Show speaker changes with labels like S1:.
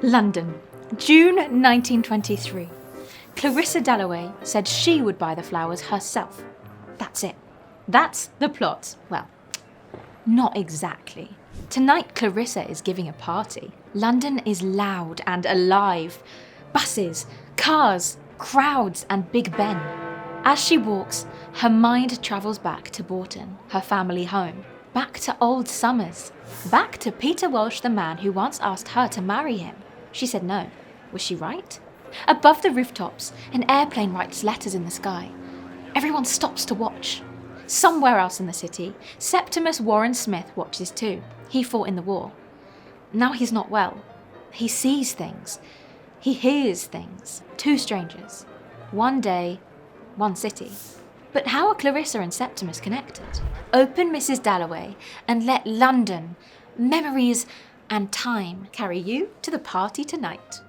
S1: London, June 1923. Clarissa Dalloway said she would buy the flowers herself. That's it. That's the plot. Well, not exactly. Tonight, Clarissa is giving a party. London is loud and alive. Buses, cars, crowds and Big Ben. As she walks, her mind travels back to Boughton, her family home. Back to old summers. Back to Peter Walsh, the man who once asked her to marry him. She said no. Was she right? Above the rooftops, an airplane writes letters in the sky. Everyone stops to watch. Somewhere else in the city, Septimus Warren Smith watches too. He fought in the war. Now he's not well. He sees things. He hears things. Two strangers. One day, one city. But how are Clarissa and Septimus connected? Open Mrs. Dalloway and let London, memories and time carry you to the party tonight.